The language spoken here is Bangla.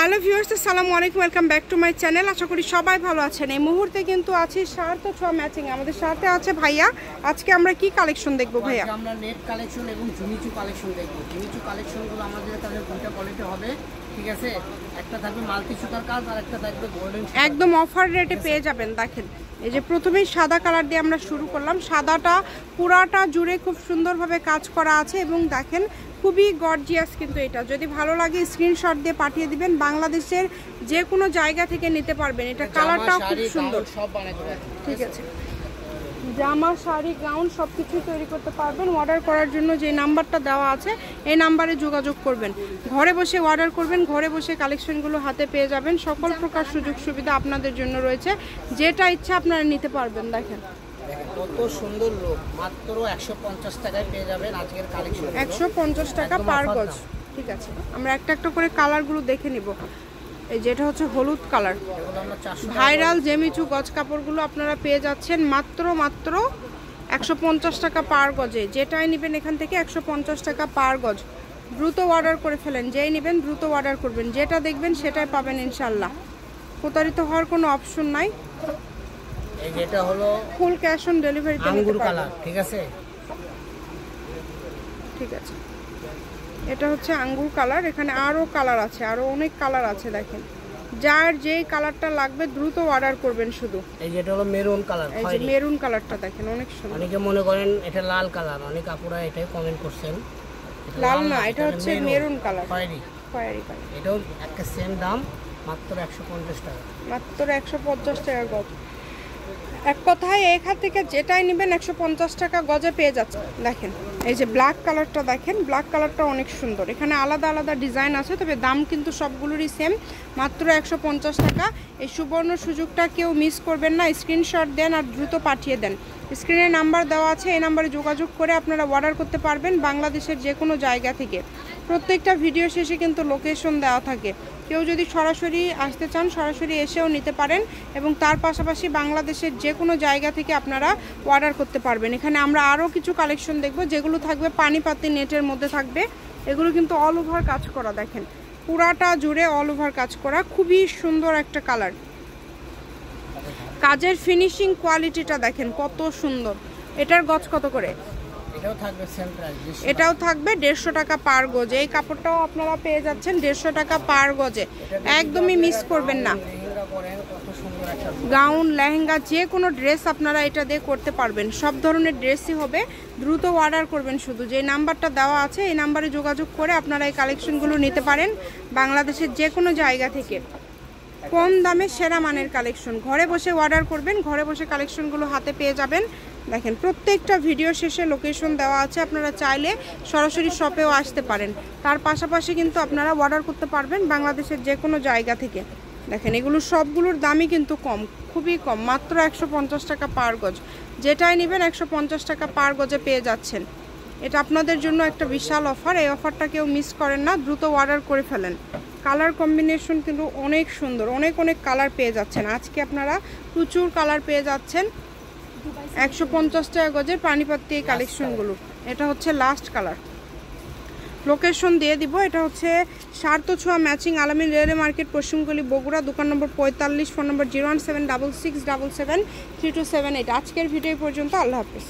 হ্যালো ভিউয়ার্স, আসসালামু আলাইকুম, welcome back to my channel. আশা করি সবাই ভালো আছেন। এই মুহূর্তে কিন্তু আছি শার্ট ও ছোঁয়া ম্যাচিং। আমাদের সাথে আছে ভাইয়া। আজকে আমরা কি কালেকশন দেখবো ভাইয়া? আমরা নেট কালেকশন এবং জুমিচু কালেকশন দেখবো। জুমিচু কালেকশনগুলো আমাদের কাছে দুইটা কোয়ালিটি হবে, ঠিক আছে? একটা থাকবে মাল্টি সুতার কাজ আর একটা থাকবে গোল্ডেন। একদম অফার রেটে পেয়ে যাবেন। দেখেন, এই যে প্রথমেই সাদা কালার দিয়ে আমরা শুরু করলাম। সাদাটা পুরাটা জুড়ে খুব সুন্দরভাবে কাজ করা আছে এবং দেখেন খুবই গর্জিয়াস। কিন্তু এটা যদি ভালো লাগে স্ক্রিনশট দিয়ে পাঠিয়ে দিবেন। বাংলাদেশের যে কোনো জায়গা থেকে নিতে পারবেন। এটা কালারটাও খুব সুন্দর, সব বানাতে পারবেন, ঠিক আছে? জামা, শাড়ি, গাউন সব কিছু তৈরি করতে পারবেন। অর্ডার করার জন্য যে নাম্বারটা দেওয়া আছে এই নাম্বারে যোগাযোগ করবেন। ঘরে বসে অর্ডার করবেন, ঘরে বসে কালেকশনগুলো হাতে পেয়ে যাবেন। সকল প্রকার সুযোগ সুবিধা আপনাদের জন্য রয়েছে, যেটা ইচ্ছা আপনারা নিতে পারবেন। দেখেন কত সুন্দর লোক, মাত্র 150 টাকায় পেয়ে যাবেন আজকের কালেকশন। 150 টাকা পার গজ, ঠিক আছে? আমরা একটা একটা করে কালারগুলো দেখে নিব। এই যেটা হচ্ছে হলুদ কালার, ভাইরাল জেমিচু গজ কাপড়গুলো আপনারা পেয়ে যাচ্ছেন মাত্র 150 টাকা পার গজে। যেটাই নেবেন এখান থেকে 150 টাকা পার গজ। দ্রুত অর্ডার করে ফেলেন, যেই নেবেন দ্রুত অর্ডার করবেন। যেটা দেখবেন সেটাই পাবেন ইনশাল্লাহ। প্রতারিত হওয়ার কোনো অপশন নাই। এই যেটা হলো ফুল ক্যাশ অন ডেলিভারিতে আঙ্গুর কালার, ঠিক আছে? ঠিক আছে, এটা হচ্ছে আঙ্গুর কালার। এখানে আরো কালার আছে, আরো অনেক কালার আছে। দেখেন যার যেই কালারটা লাগবে দ্রুত অর্ডার করবেন শুধু। এই যেটা হলো মেরুন কালার, এই যে মেরুন কালারটা দেখেন অনেক সুন্দর। অনেকে মনে করেন এটা লাল কালার, অনেক আপুরা এটাই কমেন্ট করছেন। লাল না, এটা হচ্ছে মেরুন কালার, খয়েরি কালার। এটাও একটা সেম দাম, মাত্র 150 টাকা। মাত্র 150 টাকা গজ। এক কথায় এখান থেকে যেটাই নেবেন 150 টাকা গজে পেয়ে যাচ্ছে। দেখেন এই যে ব্ল্যাক কালারটা, দেখেন ব্ল্যাক কালারটা অনেক সুন্দর। এখানে আলাদা আলাদা ডিজাইন আছে, তবে দাম কিন্তু সবগুলোরই সেম, মাত্র 150 টাকা। এই সুবর্ণ সুযোগটা কেউ মিস করবেন না। স্ক্রিনশট দেন আর দ্রুত পাঠিয়ে দেন। স্ক্রিনে নাম্বার দেওয়া আছে, এই নাম্বারে যোগাযোগ করে আপনারা অর্ডার করতে পারবেন বাংলাদেশের যে কোনো জায়গা থেকে। প্রত্যেকটা ভিডিও শেষে কিন্তু লোকেশন দেওয়া থাকে। কেউ যদি সরাসরি আসতে চান সরাসরি এসেও নিতে পারেন এবং তার পাশাপাশি বাংলাদেশের যে কোনো জায়গা থেকে আপনারা অর্ডার করতে পারবেন। এখানে আমরা আরও কিছু কালেকশন দেখব, যেগুলো থাকবে পানিপাতি নেটের মধ্যে থাকবে। এগুলো কিন্তু অল ওভার কাজ করা, দেখেন পুরাটা জুড়ে অল ওভার কাজ করা। খুবই সুন্দর একটা কালার। কাজের ফিনিশিং কোয়ালিটিটা দেখেন কত সুন্দর। এটার গজ কত করে? এটাও থাকবে 150 টাকা পার গজে। এই কাপড়টাও আপনারা পেয়ে যাচ্ছেন 150 টাকা পার গজে। একদমই মিস করবেন না। গাউন, লেহেঙ্গা, যে কোনো ড্রেস আপনারা এটা দিয়ে করতে পারবেন। সব ধরনের ড্রেসই হবে। দ্রুত অর্ডার করবেন শুধু। যে নাম্বারটা দেওয়া আছে এই নাম্বারে যোগাযোগ করে আপনারা এই কালেকশনগুলো নিতে পারেন বাংলাদেশের যে কোনো জায়গা থেকে। কম দামে সেরা মানের কালেকশন। ঘরে বসে অর্ডার করবেন, ঘরে বসে কালেকশনগুলো হাতে পেয়ে যাবেন। দেখেন প্রত্যেকটা ভিডিও শেষে লোকেশন দেওয়া আছে, আপনারা চাইলে সরাসরি শপেও আসতে পারেন। তার পাশাপাশি কিন্তু আপনারা অর্ডার করতে পারবেন বাংলাদেশের যে কোনো জায়গা থেকে। দেখেন এগুলো সবগুলোর দামই কিন্তু কম, খুবই কম, মাত্র 150 টাকা পার গজ। যেটাই নেবেন 150 টাকা পার গজে পেয়ে যাচ্ছেন। এটা আপনাদের জন্য একটা বিশাল অফার। এই অফারটা কেউ মিস করেন না, দ্রুত অর্ডার করে ফেলেন। কালার কম্বিনেশন কিন্তু অনেক সুন্দর, অনেক কালার পেয়ে যাচ্ছেন। আজকে আপনারা প্রচুর কালার পেয়ে যাচ্ছেন 150 টাকা গজের পানিপাতি এই কালেকশনগুলো। এটা হচ্ছে লাস্ট কালার। লোকেশন দিয়ে দিব। এটা হচ্ছে শার্ট ও ছোঁয়া ম্যাচিং, আলামিন রেলওয়ে মার্কেট, পশ্চিমগলি, বগুড়া। দোকান নম্বর 45, ফোন নম্বর 01766773278। আজকের ভিডিও পর্যন্ত। আল্লাহ হাফেজ।